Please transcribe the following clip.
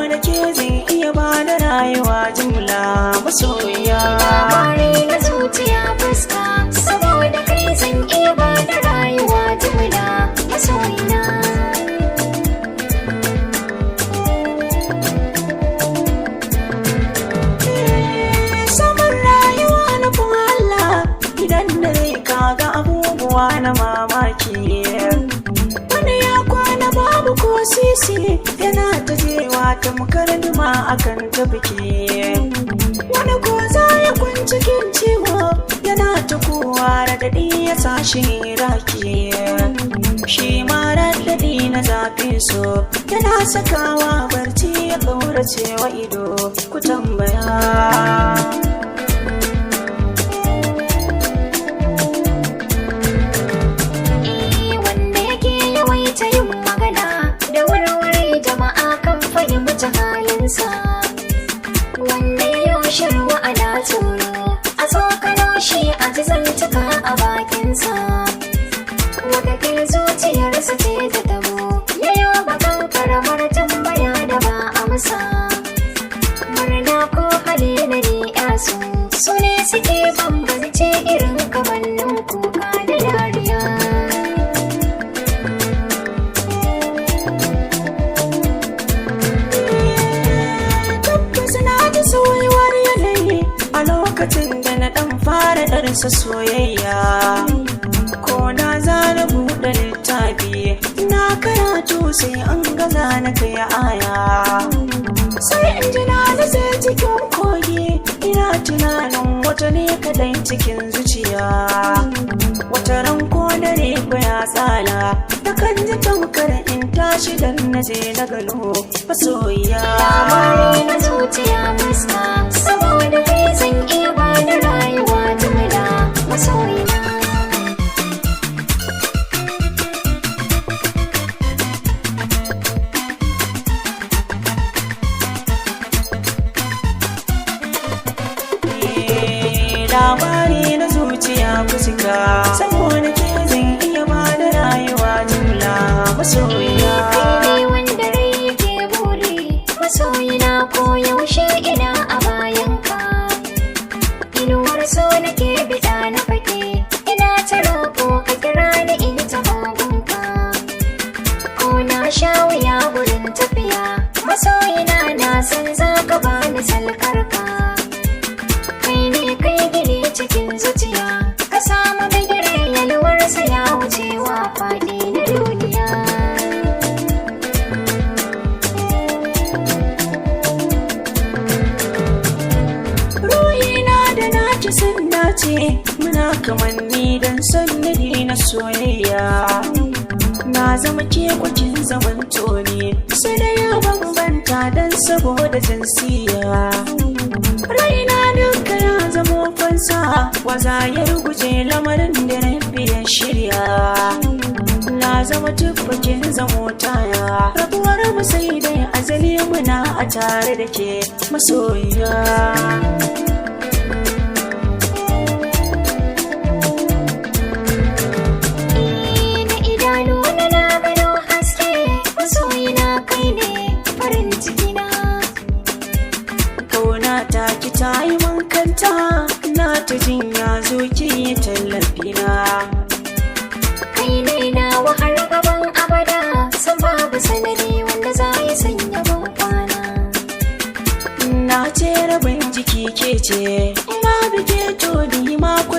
saboda ke zan iya ba da rayuwa jimla masoyiya. Labari na zuciya fuska, saboda kai zan iya ba da rayuwa jimla masoyina. Saman rayuwa na kuma Allah, idan da zai kaga abubuwa na mamaki. Wani ya kwana babu ko sisi, yana ta jewa tamkar duma akan ta biki. Wani ko za ya cikin ciwo, yana ta kowa radadi ya sashi raki. Shi ma radadi na zafi so, yana sakawa barci ya ƙaurace wa ido, ku tambaya. Wanda ya shirwa ana tsoro, a tsokano shi a ji zantuka a bakinsa. Wata ke zuciyarsa ce ta tabo, ya yi bakan karamar tambaya da ba amsa. Murna ko hali na riyasu, su ne suke bambance irin kamannin kuka da dariya. Soyuwar yanayi a lokacin da na ɗan fara ɗarsa soyayya, ko na zana buɗe littafi na karatu sai an gaza na kai aya. Sai in ji na nutse cikin kogi, ina tunanin wata ne kadai cikin zuciya. Wata ran ko dare ko ya tsala, na kan ji tamkar in tashi dan na je na gano masoyiya. Labari na zuciya fuska, saboda kai zan iya ba da rayuwa jimla masoyina. Labari na zuciya fuska, saboda ke zan iya ba da rayuwa jimla masoyiya. Kai ne wanda rai yake buri, masoyina ko yaushe ina a bayanka. Inuwar so nake bida na fake, ina ta roƙo ka kira ni in ta gunka. Ko na sha wuya wurin tafiya, masoyina na san za ka bani salkarka. Kai ne kai gini cikin zuciya, ka samu bigire yalwarsa ya wucewa faɗi na duniya. Ruhina da naki sun dace, muna kamanni don sannadi na soyayya. Na zama ke kwakin zaman toni, sai da ya bambanta don saboda jinsiya. Raina duka ya zama fansa, waza ya ruguje lamarin da na fiye shirya. Na zama tukwakin zamo taya, rabuwar mu sai dai azali muna a tare da ke masoyiya. Da idanu na gano haske, masoyina kai ne farin cikina. Kauna ta ki ta yi mankanta, na ta jinya zo ki yi tallafina. Kai ne nawa har gaban abada, san babu sanadi wanda za ya sanya ban kwana. Na ce rabin jiki ke ce, babu ke to ni ma ku